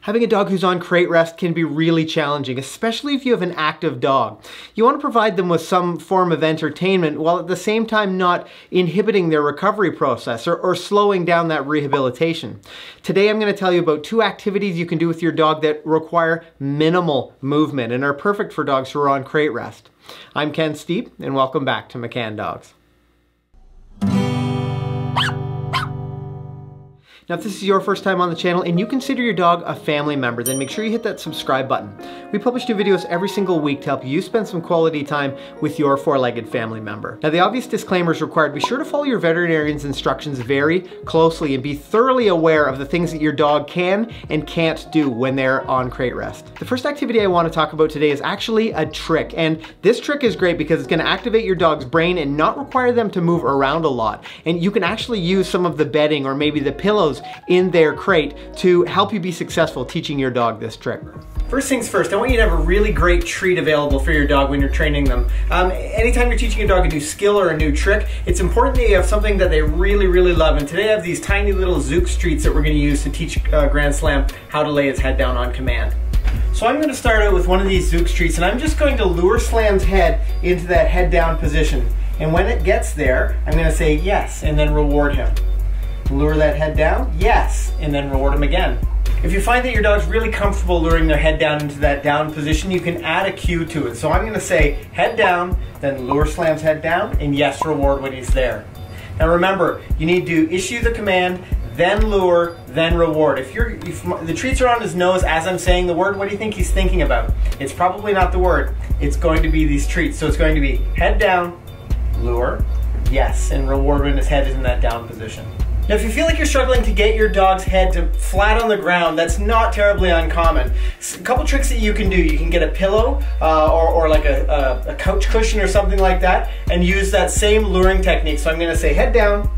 Having a dog who's on crate rest can be really challenging, especially if you have an active dog. You want to provide them with some form of entertainment while at the same time not inhibiting their recovery process or slowing down that rehabilitation. Today I'm going to tell you about 2 activities you can do with your dog that require minimal movement and are perfect for dogs who are on crate rest. I'm Ken Steep, and welcome back to McCann Dogs. Now, if this is your first time on the channel and you consider your dog a family member, then make sure you hit that subscribe button. We publish new videos every single week to help you spend some quality time with your 4-legged family member. Now, the obvious disclaimers required: be sure to follow your veterinarian's instructions very closely and be thoroughly aware of the things that your dog can and can't do when they're on crate rest. The first activity I want to talk about today is actually a trick, and this trick is great because it's going to activate your dog's brain and not require them to move around a lot. And you can actually use some of the bedding or maybe the pillows in their crate to help you be successful teaching your dog this trick. First things first, I want you to have a really great treat available for your dog when you're training them. Anytime you're teaching your dog a new skill or a new trick, it's important that you have something that they really love. And today I have these tiny little Zook treats that we're going to use to teach Grand Slam how to lay his head down on command. So I'm going to start out with one of these Zook treats, and I'm just going to lure Slam's head into that head down position. And when it gets there, I'm going to say yes and then reward him. Lure that head down, yes, and then reward him again. If you find that your dog's really comfortable luring their head down into that down position, you can add a cue to it. So I'm going to say head down, then lure Slam's head down, and yes, reward when he's there. Now remember, you need to issue the command, then lure, then reward. If the treats are on his nose as I'm saying the word, what do you think he's thinking about? It's probably not the word. It's going to be these treats. So it's going to be head down, lure, yes, and reward when his head is in that down position. Now, if you feel like you're struggling to get your dog's head to flat on the ground, that's not terribly uncommon. A couple tricks that you can do: you can get a pillow or like a couch cushion or something like that, and use that same luring technique. So I'm going to say head down,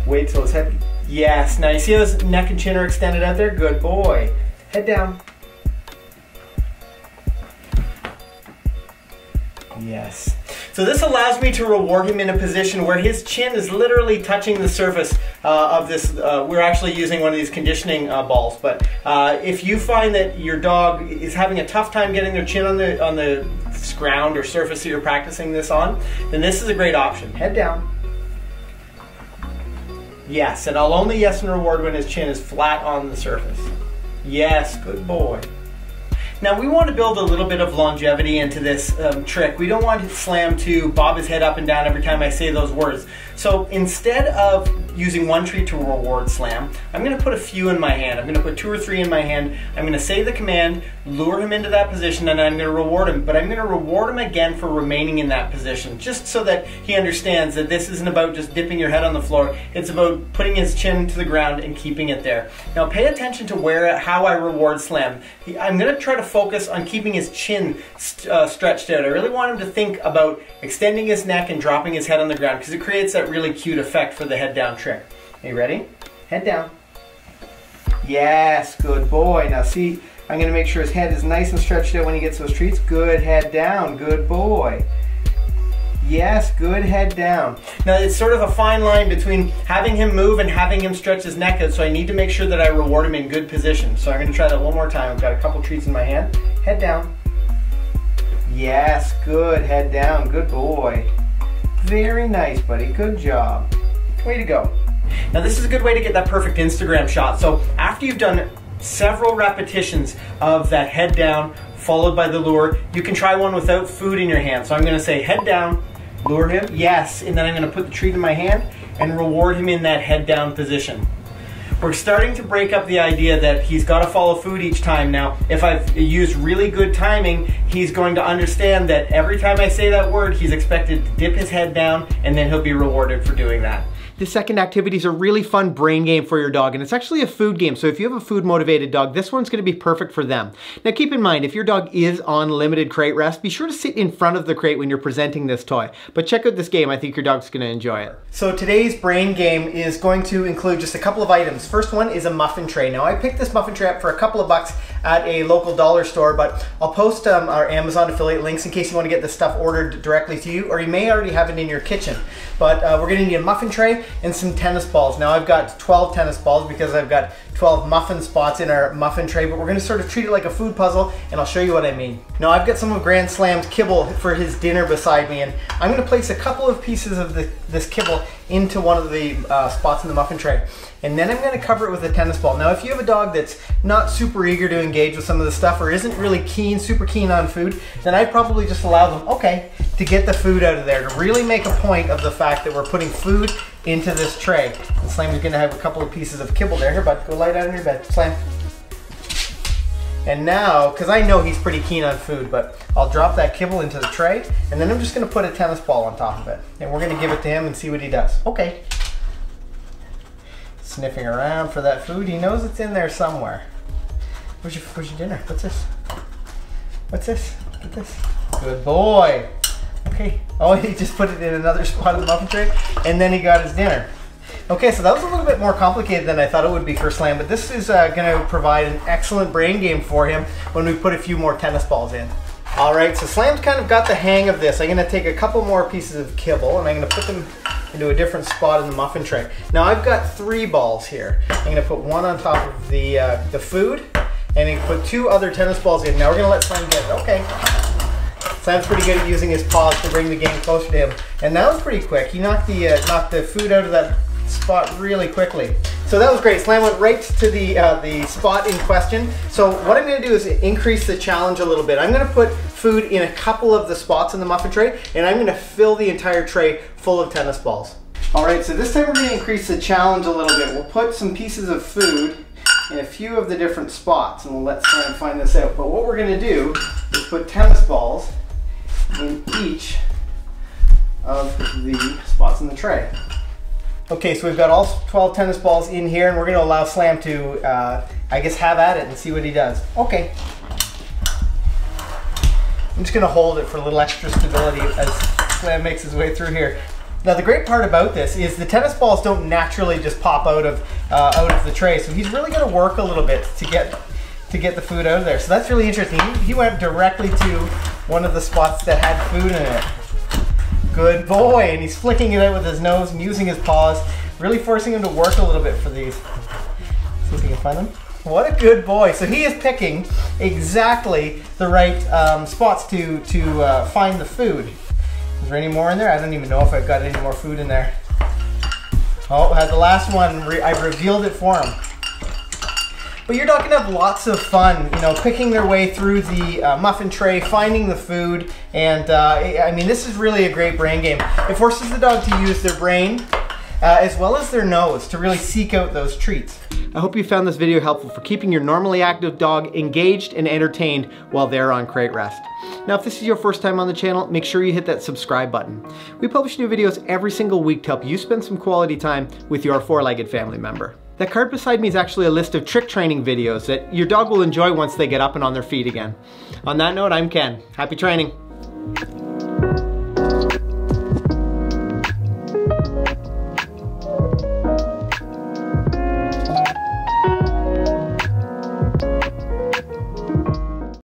wait till his head, yes. Now you see how his neck and chin are extended out there? Good boy. Head down. Yes. So this allows me to reward him in a position where his chin is literally touching the surface of this. We're actually using one of these conditioning balls, but if you find that your dog is having a tough time getting their chin on the ground or surface that you're practicing this on, then this is a great option. Head down. Yes, and I'll only yes and reward when his chin is flat on the surface. Yes, good boy. Now we want to build a little bit of longevity into this trick. We don't want Slam to bob his head up and down every time I say those words. So instead of using one treat to reward Slam, I'm going to put a few in my hand. I'm going to put 2 or 3 in my hand. I'm going to say the command, lure him into that position, and I'm going to reward him. But I'm going to reward him again for remaining in that position, just so that he understands that this isn't about just dipping your head on the floor. It's about putting his chin to the ground and keeping it there. Now pay attention to how I reward Slam. I'm going to try to focus on keeping his chin stretched out. I really want him to think about extending his neck and dropping his head on the ground, because it creates that really cute effect for the head down trick. Are you ready? Head down. Yes, good boy. Now see, I'm going to make sure his head is nice and stretched out when he gets those treats. Good, head down. Good boy. Yes, good, head down. Now it's sort of a fine line between having him move and having him stretch his neck out, so I need to make sure that I reward him in good position. So I'm going to try that one more time. I've got a couple treats in my hand. Head down. Yes, good, head down. Good boy. Very nice, buddy. Good job. Way to go. Now this is a good way to get that perfect Instagram shot. So after you've done several repetitions of that head down followed by the lure, you can try one without food in your hand. So I'm going to say head down, lure him, yes, and then I'm going to put the treat in my hand and reward him in that head down position. We're starting to break up the idea that he's got to follow food each time. Now, if I've used really good timing, he's going to understand that every time I say that word, he's expected to dip his head down, and then he'll be rewarded for doing that. The second activity is a really fun brain game for your dog, and it's actually a food game. So if you have a food motivated dog, this one's going to be perfect for them. Now keep in mind, if your dog is on limited crate rest, be sure to sit in front of the crate when you're presenting this toy. But check out this game, I think your dog's going to enjoy it. So today's brain game is going to include just a couple of items. First one is a muffin tray. Now I picked this muffin tray up for a couple of bucks at a local dollar store, but I'll post our Amazon affiliate links in case you want to get this stuff ordered directly to you, or you may already have it in your kitchen. But we're going to need a muffin tray and some tennis balls. Now I've got 12 tennis balls because I've got 12 muffin spots in our muffin tray, but we're gonna sort of treat it like a food puzzle, and I'll show you what I mean. Now I've got some of Grand Slam's kibble for his dinner beside me, and I'm gonna place a couple of pieces of this kibble into one of the spots in the muffin tray. And then I'm gonna cover it with a tennis ball. Now if you have a dog that's not super eager to engage with some of the stuff or isn't really super keen on food, then I'd probably just allow them, okay, to get the food out of there, to really make a point of the fact that we're putting food into this tray. And Slam is gonna have a couple of pieces of kibble there. Here, bud, go lie down in your bed, Slam. And now, because I know he's pretty keen on food, but I'll drop that kibble into the tray, and then I'm just gonna put a tennis ball on top of it. And we're gonna give it to him and see what he does. Okay. Sniffing around for that food. He knows it's in there somewhere. Where's your dinner? What's this? What's this? Get this. Good boy. Okay. Oh, he just put it in another spot of the muffin tray, and then he got his dinner. Okay, so that was a little bit more complicated than I thought it would be for Slam, but this is going to provide an excellent brain game for him when we put a few more tennis balls in. All right, so Slam's kind of got the hang of this. I'm going to take a couple more pieces of kibble, and I'm going to put them into a different spot in the muffin tray. Now I've got 3 balls here. I'm going to put one on top of the food, and I'm going to put 2 other tennis balls in. Now we're going to let Slam get it. Okay. Slam's pretty good at using his paws to bring the game closer to him. And that was pretty quick. He knocked the food out of that spot really quickly. So that was great. Slam went right to the spot in question. So what I'm going to do is increase the challenge a little bit. I'm going to put food in a couple of the spots in the muffin tray, and I'm going to fill the entire tray full of tennis balls. All right, so this time we're going to increase the challenge a little bit. We'll put some pieces of food in a few of the different spots, and we'll let Slam find this out. But what we're going to do is put tennis balls in each of the spots in the tray. Okay, so we've got all 12 tennis balls in here, and we're going to allow Slam to, I guess, have at it and see what he does. Okay. I'm just going to hold it for a little extra stability as Slam makes his way through here. Now the great part about this is the tennis balls don't naturally just pop out of the tray, so he's really going to work a little bit to get the food out of there. So that's really interesting. He went directly to one of the spots that had food in it. Good boy, and he's flicking it out with his nose and using his paws, really forcing him to work a little bit for these. See if we can find them. What a good boy. So he is picking exactly the right spots to find the food. Is there any more in there? I don't even know if I've got any more food in there. Oh, the last one, I've revealed it for him. But your dog can have lots of fun, you know, picking their way through the muffin tray, finding the food, and I mean, this is really a great brain game. It forces the dog to use their brain as well as their nose to really seek out those treats. I hope you found this video helpful for keeping your normally active dog engaged and entertained while they're on crate rest. Now, if this is your first time on the channel, make sure you hit that subscribe button. We publish new videos every single week to help you spend some quality time with your 4-legged family member. That card beside me is actually a list of trick training videos that your dog will enjoy once they get up and on their feet again. On that note, I'm Ken. Happy training.